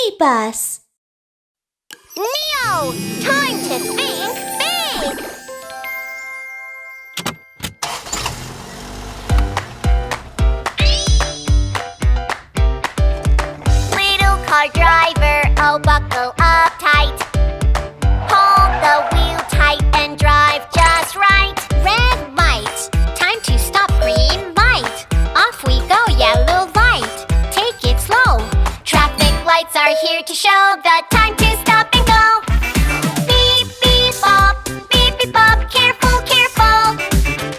BabyBus. Neo! Time to think big! Little car driver, oh buckle up tight. Hold the wheel tight and drive just right. Red light, time to stop. Green light, off we go. Yellow light, take it slow. Traffic lights are here to show the time to stop and go. Beep, beep, bop, beep, beep, bop, careful, careful.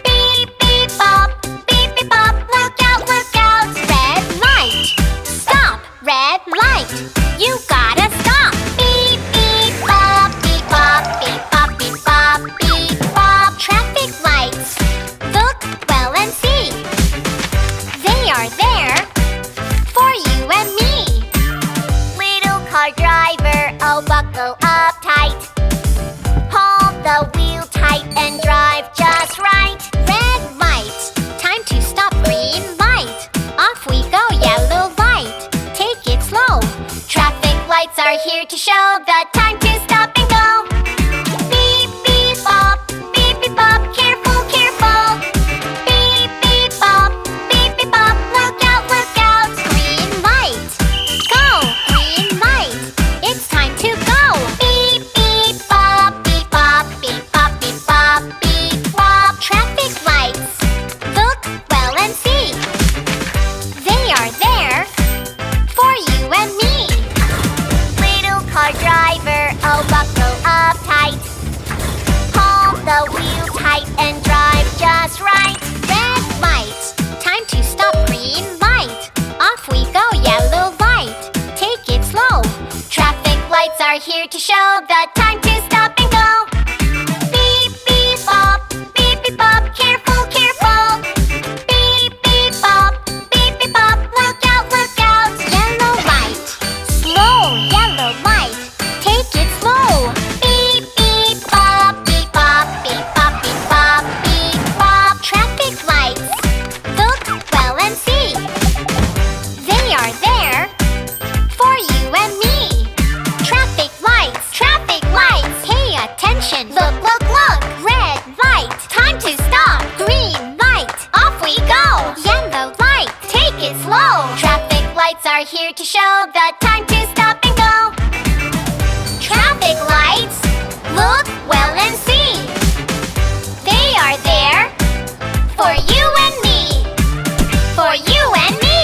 Beep, beep, bop, beep, beep, bop, look out, look out. Red light, stop, red light, you gotta stop. Beep, beep, bop, beep, bop, beep, bop, beep, bop, beep, bop. Traffic lights, look well and see. They are there for you and me. Little car driver, oh buckle up tight. Hold the wheel tight and drive just right. Red light, time to stop. Green light, off we go. Yellow light, take it slow. Traffic lights are here to show the time to stop and go. Beep, beep, bop, beep, beep, bop, careful, careful. Beep, beep, bop, beep, beep, bop, look out, look out. Green light, go, green light, it's time to go. Beep, beep, bop, beep, bop, beep, bop, beep, bop, beep, bop. Traffic lights, look well and see. They are there for you and me. Little car driver, oh buckle up tight. Hold the wheel tight and drive just right. Red light, time to stop. Green light, off we go. Yellow light, take it slow. Traffic lights are here to show the time to stop and go. Beep, beep, bop, beep, beep, bop, careful, careful. Beep, beep, bop, beep, beep, bop, look out, look out. Yellow light, slow, yellow light, take it slow. Beep, beep, bop, beep, bop, beep, bop, beep, bop, beep, bop. Traffic lights, look well and see. They are there for you and me. Traffic lights, pay attention. Look, look, look, red light, time to stop. Green light, off we go. Yellow light, take it slow. Traffic lights are here to show the time to stop and go. Traffic lights, look well and see. They are there for you and me. For you and me.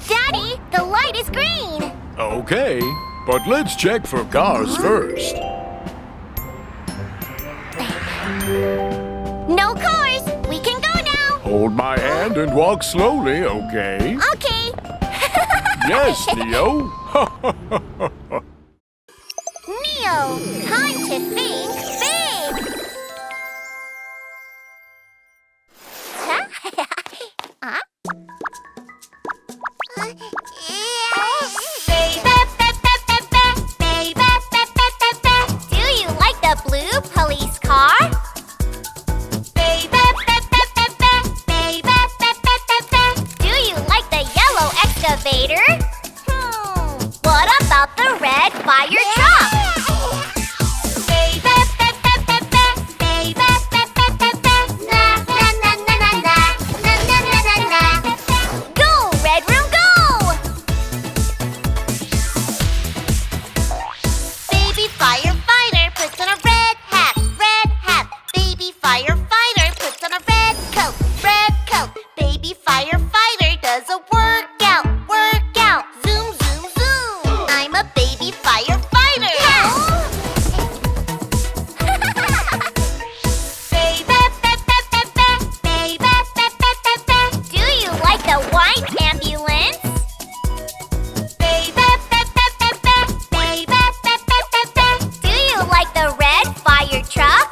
Daddy, the light is green. Okay, but let's check for cars first. No cars. We can go now. Hold my hand and walk slowly, okay? Okay. Yes, Neo. Neo, time to think big. Huh? Do you like the blue police car? Do you like the yellow excavator? What about the red fire truck? Go, Red Room, go! Baby firefighter puts on a red hat, red hat. Baby firefighter puts on a red coat, red coat. Baby firefighter does a workout, workout. Zoom, zoom, zoom. I'm a baby firefighter. Do you like the white ambulance? Do you like the red fire truck?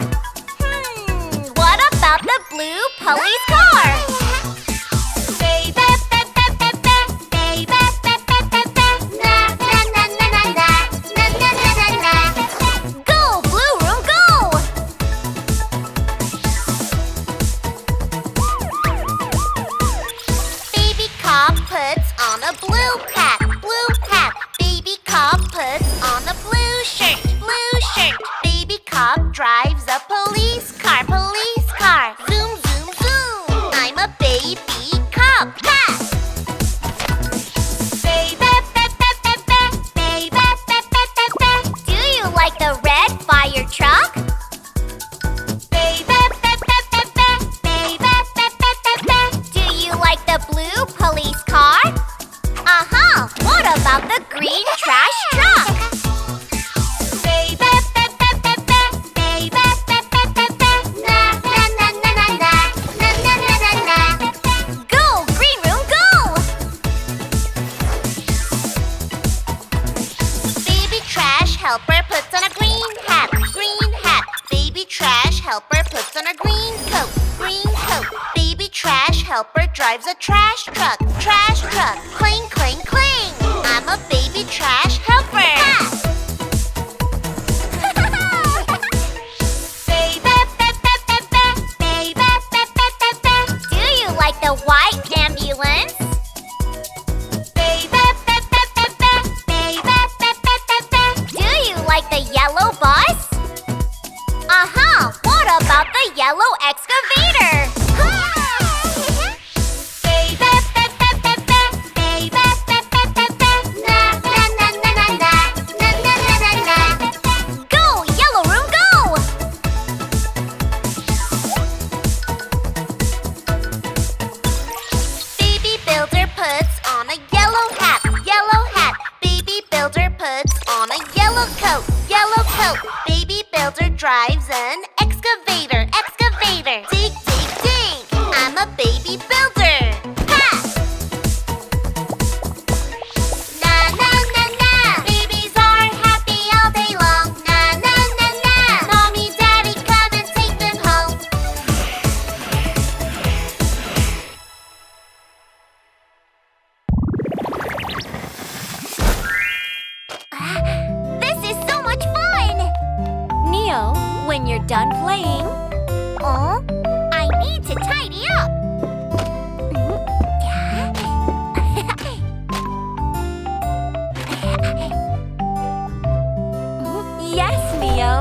What about the blue police car? Go, Blue Room, go! helper drives a trash truck. Trash truck, cling, cling, cling. I'm a baby trash helper. Do you like the white ambulance? Do you like the yellow bus? What about the yellow excavator? Go, yellow room, go! Baby builder puts on a yellow hat. Yellow hat. Baby builder puts on a yellow coat. Yellow coat. Baby builder drives an excavator. Excavator. Dig, dig, dig. I'm a baby builder. Ha! Na, na, na, na. Babies are happy all day long. Na, na, na, na. Mommy, daddy, come and take them home. This is so much fun! Neo, when you're done playing, I need to tidy up. Yes, Neo.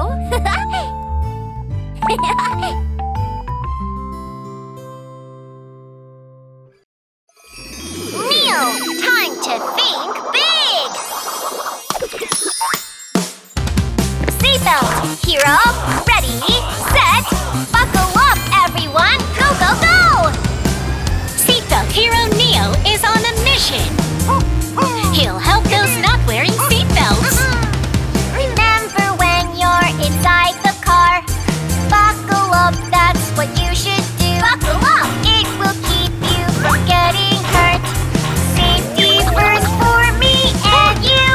Neo, time to think big! Seatbelt, hero, ready, set, buckle up, everyone, go, go, go! Seatbelt hero Neo is on a mission. He'll help those not wearing seatbelts. Remember when you're inside the car, buckle up, that's what you should do. Buckle up! It will keep you from getting hurt. Safety first for me and you.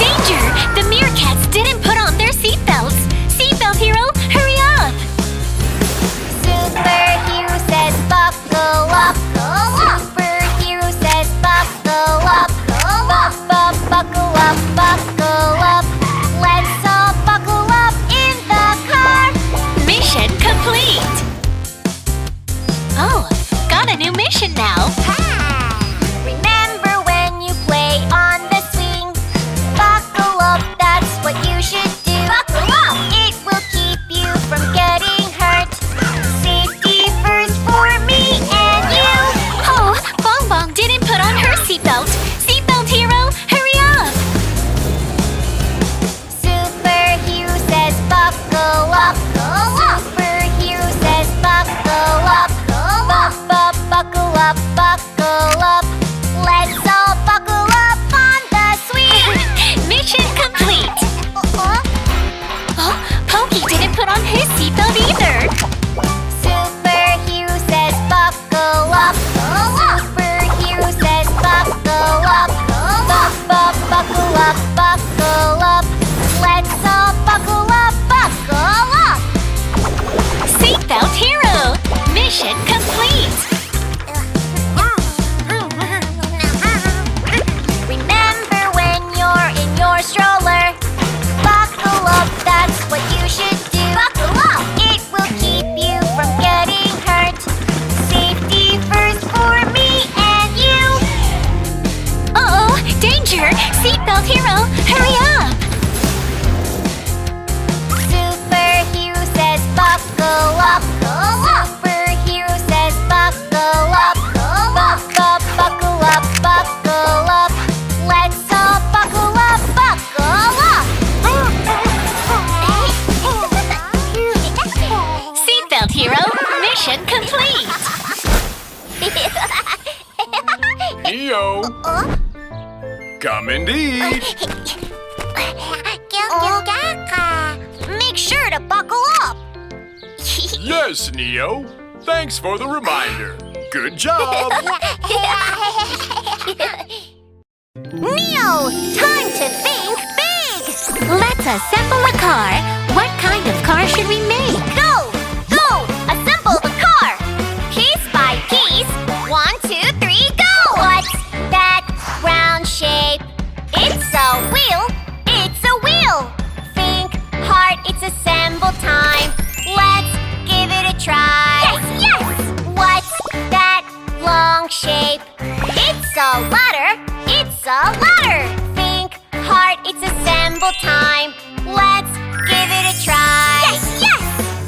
Danger! The meerkats didn't put on their seatbelts. Seatbelt hero, hurry up! Superhero says buckle up. Superhero says buckle up. Buckle up, buckle up. Let's all buckle up in the car. Mission complete. Oh, got a new mission now. Remember when you play on the swing? Buckle up, that's what you should do. Buckle up! It will keep you from getting hurt. Safety first for me and you. Oh, Bong Bong didn't put on her seatbelt. Seatbelt hero, hurry up! Superhero says buckle up. Superhero says buckle up. Buckle up, buckle up. Let's all buckle up on the swing. Mission complete. Oh, Pokey didn't put on his seatbelt either. Superhero says buckle up. Superhero says buckle up. Buckle up, buckle up. Let's all buckle up, buckle up. Seatbelt hero. Mission complete. Remember when you're in your stroller, buckle up, that's what you should do. Buckle up! It will keep you from getting hurt. Safety first for me and you. Uh-oh, danger! Seatbelt hero, hurry up! Superhero says buckle up. Superhero says buckle up. Buckle up, buckle up. Let's all buckle up, buckle up. Seatbelt hero, mission complete. Neo, come and eat. Make sure to buckle up. Yes, Neo. Thanks for the reminder. Good job. Neo, time to think big. Let's assemble a car. What kind of car should we make? Go, go, assemble the car. Piece by piece, a ladder. It's a ladder. Think hard, it's assemble time. Let's give it a try. Yes, yes!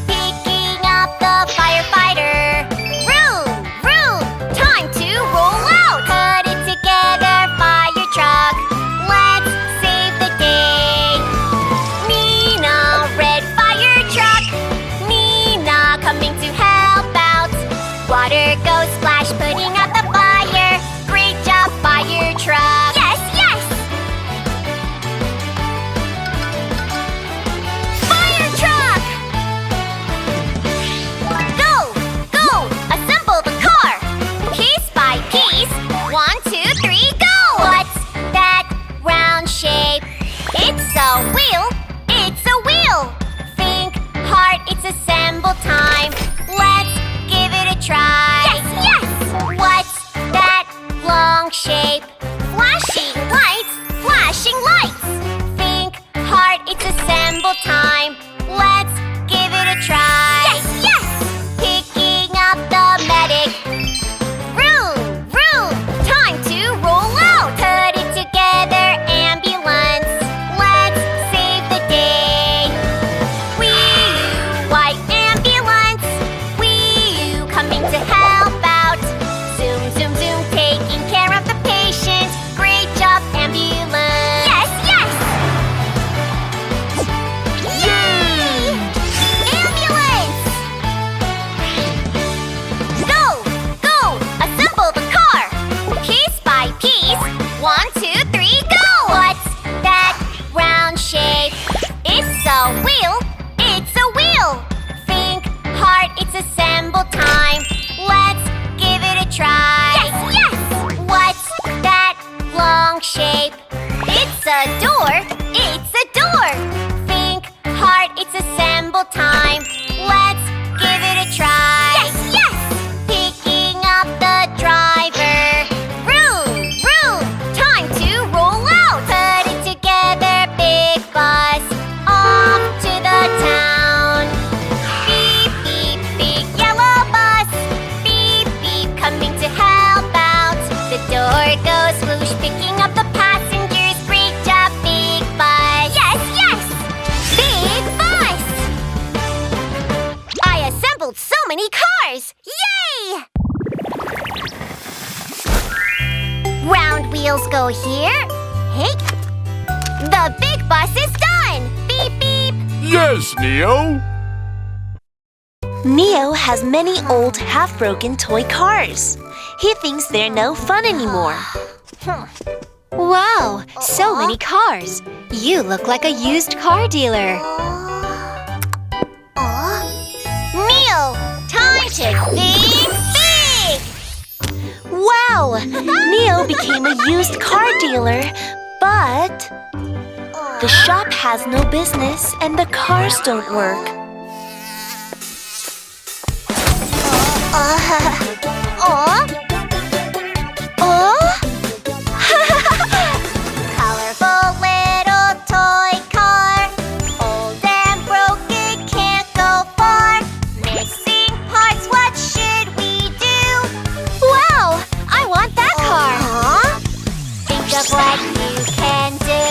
Picking up the firefighter. Room, room, time to roll out. Put it together, fire truck. Let's save the day. Nina, red fire truck. Nina coming to help out. Water goes splash, putting out the fire. Great job, fire truck. Yes, yes! Fire truck! Go, go! Assemble the car. Piece by piece. 1, 2, 3, go! What's that round shape? It's a wheel. It's a wheel. Think hard, it's assemble time. Let's give it a try. Yes, yes! What's that long shape? Flashing lights, flashing lights. Think hard, it's assemble time. Let's give it a try. Yes, yes! Picking up the medic. Room, room, time to roll out. Put it together, ambulance. Let's save the day. Wee-oo, white ambulance. Wee-oo, coming to help out. Zoom, zoom, zoom, taking care of the patient. Great job, ambulance. Yes, yes! Yay! Ambulance! Go, go! Assemble the car. Piece by piece. 1, 2, 3, go! What's that round shape? It's a wheel. It's a wheel. Think hard, it's assemble time. Let's give it a try. Yes, yes! What's that long shape? It's a door. It's a door. Think hard, it's assemble time. Let's give it a try. Yes, yes! Picking up the driver. Room, room, time to roll out. Put it together, big bus. Off to the town. Beep, beep, big yellow bus. Beep, beep, coming to help out. The door goes swoosh, picking up the passengers. Great job, big bus. Yes, yes! Big bus! I assembled so many cars! Yay! Round wheels go here. Hey! The big bus is done! Beep, beep! Yes, Neo. Neo has many old, half-broken toy cars. He thinks they're no fun anymore. Wow, so many cars. You look like a used car dealer. Neo, time to think big! Wow! Neo became a used car dealer, but the shop has no business and the cars don't work. Colorful little toy car. Old and broken, can't go far. Missing parts, what should we do? Wow, I want that car. Think of what you can do.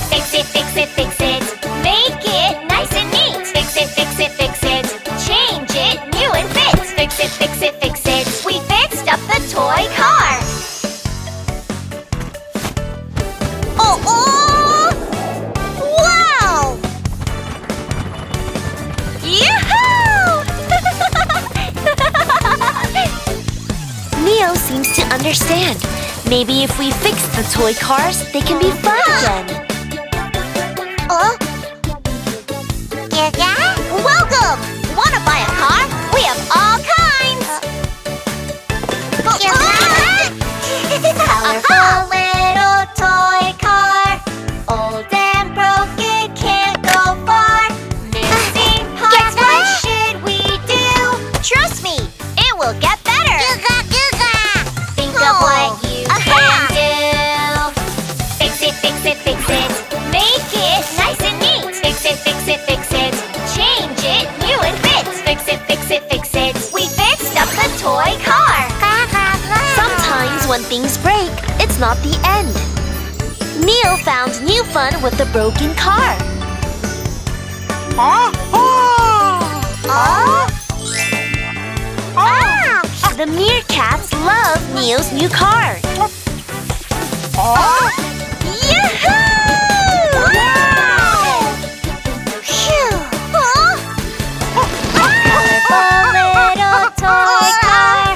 Fix it, fix it, fix it. Make it nice and neat. Fix it, fix it, fix it. Change it, new and fit. Fix it, fix it, fix it. We fixed up the toy car. Oh! Wow! Yoo-hoo! Neo seems to understand. Maybe if we fix the toy cars, they can be fun again. Welcome! Wanna buy a car? We have all kinds! Colorful little toy car. Old and broken, can't go far. Missing parts, what should we do? Trust me, it will get better. Think of what you can do. Fix it, fix it, fix it. Make it nice and neat. Fix it, fix it, fix it. Change things break, it's not the end. Neo found new fun with the broken car. The meerkats love Neo's new car. Yahoo! Colorful little toy car.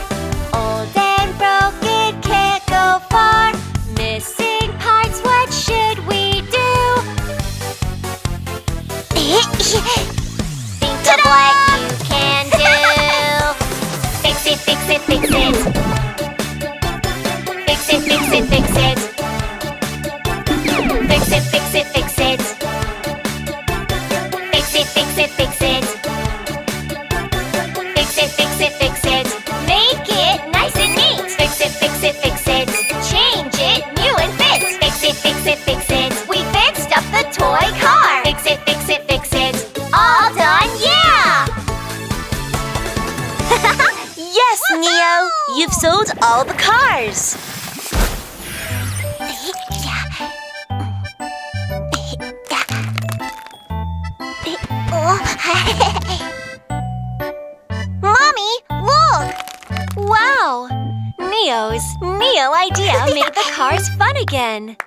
Old and broken, can't go far. Missing parts, what should we do? Think of what you can do. Fix it, fix it, fix it. Fix it, fix it, fix it. Fix it, fix it, fix it. Fix it, fix it, fix it. Fix it, fix it, fix it. Make it nice and neat. Fix it, fix it, fix it. Change it, new and fit. Fix it, fix it, fix it. We fixed up the toy car. Fix it, fix it, fix it. All done, yeah! Yes, Neo! You've sold all the cars. Mommy, look! Wow! Neo's Neo idea made the cars fun again.